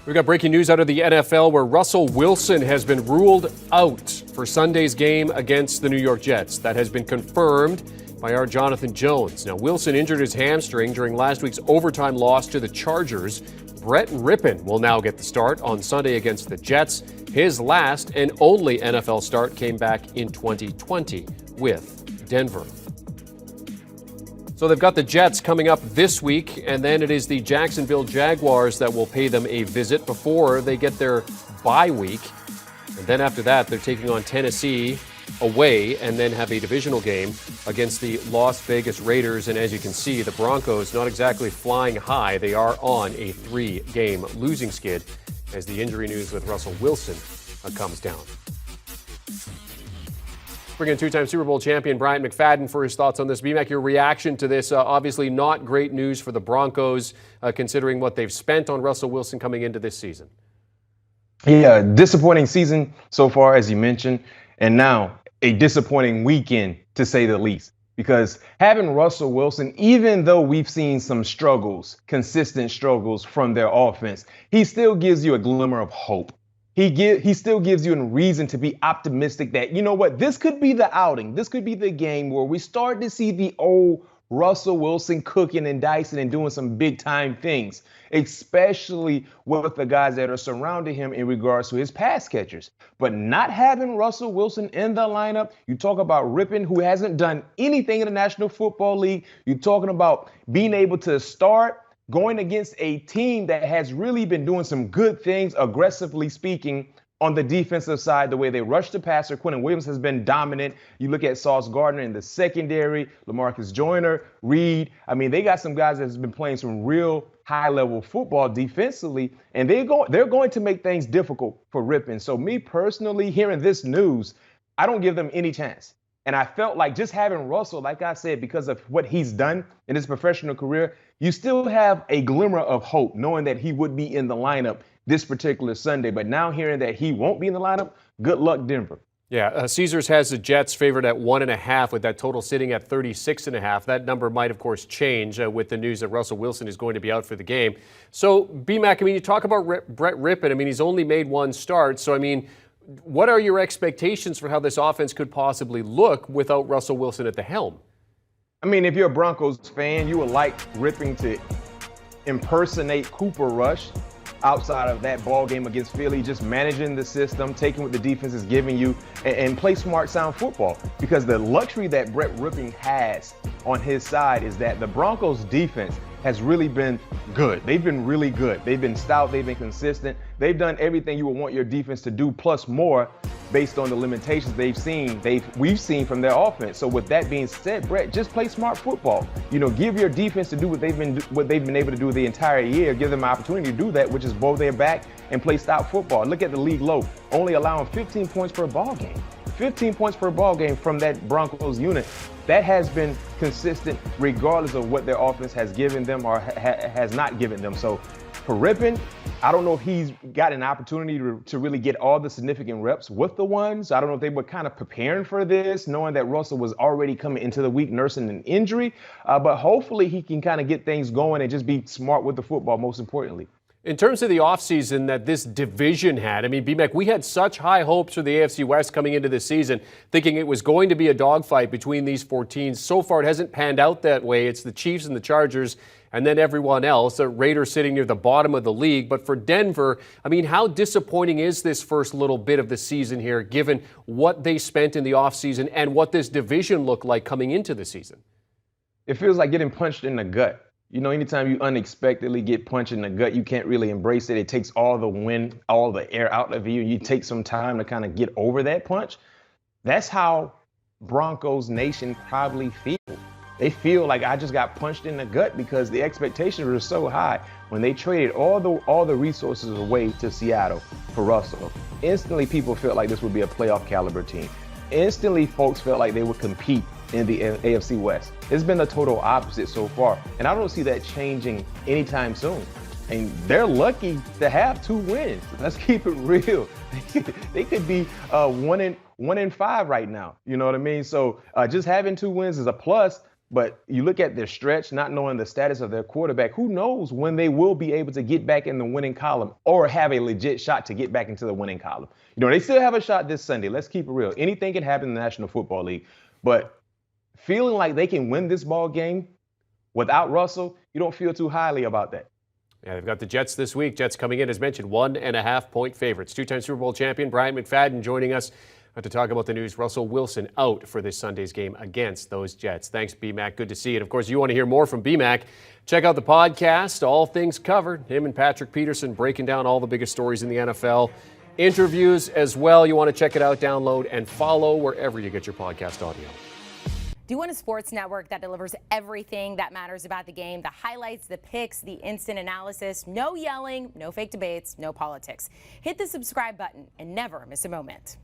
We've got breaking news out of the NFL where Russell Wilson has been ruled out for Sunday's game against the New York Jets. That has been confirmed by our Jonathan Jones. Now, Wilson injured his hamstring during last week's overtime loss to the Chargers. Byrant McFadden will now get the start on Sunday against the Jets. His last and only NFL start came back in 2020 with Denver. So they've got the Jets coming up this week, and then it is the Jacksonville Jaguars that will pay them a visit before they get their bye week. And then after that, they're taking on Tennessee away and then have a divisional game against the Las Vegas Raiders. And as you can see, the Broncos not exactly flying high. They are on a 3-game losing skid as the injury news with Russell Wilson comes down. Bring in two-time Super Bowl champion Byrant McFadden for his thoughts on this. BMAC, your reaction to this, obviously not great news for the Broncos, considering what they've spent on Russell Wilson coming into this season. Yeah, disappointing season so far, as you mentioned, and now a disappointing weekend, to say the least. Because having Russell Wilson, even though we've seen some struggles, consistent struggles from their offense, he still gives you a glimmer of hope. He still gives you a reason to be optimistic that, you know what, this could be the outing. This could be the game where we start to see the old Russell Wilson cooking and dicing and doing some big time things, especially with the guys that are surrounding him in regards to his pass catchers. But not having Russell Wilson in the lineup, you talk about Rippon, who hasn't done anything in the National Football League. You're talking about being able to start going against a team that has really been doing some good things, aggressively speaking, on the defensive side. The way they rush the passer, Quentin Williams has been dominant. You look at Sauce Gardner in the secondary, LaMarcus Joyner, Reed. I mean, they got some guys that have been playing some real high-level football defensively, and they're going to make things difficult for Rippon. So me personally, hearing this news, I don't give them any chance. And I felt like just having Russell, like I said, because of what he's done in his professional career, you still have a glimmer of hope knowing that he would be in the lineup this particular Sunday. But now hearing that he won't be in the lineup, good luck, Denver. Yeah, Caesars has the Jets favored at 1.5 with that total sitting at 36.5. That number might, of course, change with the news that Russell Wilson is going to be out for the game. So, BMAC, I mean, you talk about Brett Rippon. I mean, he's only made one start. So, I mean, what are your expectations for how this offense could possibly look without Russell Wilson at the helm? I mean, if you're a Broncos fan, you would like Rippon to impersonate Cooper Rush outside of that ball game against Philly, just managing the system, taking what the defense is giving you, and play smart, sound football. Because the luxury that Brett Rippon has on his side is that the Broncos defense has really been good. They've been really good. They've been stout. They've been consistent. They've done everything you would want your defense to do, plus more, based on the limitations we've seen from their offense. So with that being said, Brett, just play smart football. You know, give your defense to do what they've been able to do the entire year. Give them an opportunity to do that, which is bow their back and play stout football. Look at the league low, only allowing 15 points per ball game. 15 points per ball game from that Broncos unit. That has been consistent regardless of what their offense has given them or has not given them. So for Rippon, I don't know if he's got an opportunity to really get all the significant reps with the ones. I don't know if they were kind of preparing for this, knowing that Russell was already coming into the week nursing an injury. But hopefully he can kind of get things going and just be smart with the football, most importantly. In terms of the offseason that this division had, I mean, BMAC, we had such high hopes for the AFC West coming into this season, thinking it was going to be a dogfight between these four teams. So far, it hasn't panned out that way. It's the Chiefs and the Chargers, and then everyone else. The Raiders sitting near the bottom of the league. But for Denver, I mean, how disappointing is this first little bit of the season here, given what they spent in the offseason and what this division looked like coming into the season? It feels like getting punched in the gut. You know, anytime you unexpectedly get punched in the gut, you can't really embrace it. It takes all the wind, all the air out of you. You take some time to kind of get over that punch. That's how Broncos Nation probably feel. They feel like I just got punched in the gut because the expectations were so high when they traded all the resources away to Seattle for Russell. Instantly, people felt like this would be a playoff caliber team. Instantly, folks felt like they would compete in the AFC West. It's been the total opposite so far, and I don't see that changing anytime soon. And they're lucky to have 2 wins. Let's keep it real. They could be 1-5 right now. You know what I mean? So just having 2 wins is a plus. But you look at their stretch, not knowing the status of their quarterback, who knows when they will be able to get back in the winning column or have a legit shot to get back into the winning column. They still have a shot this Sunday. Let's keep it real. Anything can happen in the National Football League. But feeling like they can win this ball game without Russell, you don't feel too highly about that. Yeah, they've got the Jets this week. Jets coming in, as mentioned, 1.5-point favorites. Two-time Super Bowl champion Byrant McFadden joining us to talk about the news. Russell Wilson out for this Sunday's game against those Jets. Thanks, B-Mac. Good to see you. And, of course, you want to hear more from B-Mac, check out the podcast, All Things Covered. Him and Patrick Peterson breaking down all the biggest stories in the NFL. Interviews as well. You want to check it out, download, and follow wherever you get your podcast audio. Do you want a sports network that delivers everything that matters about the game? The highlights, the picks, the instant analysis, no yelling, no fake debates, no politics. Hit the subscribe button and never miss a moment.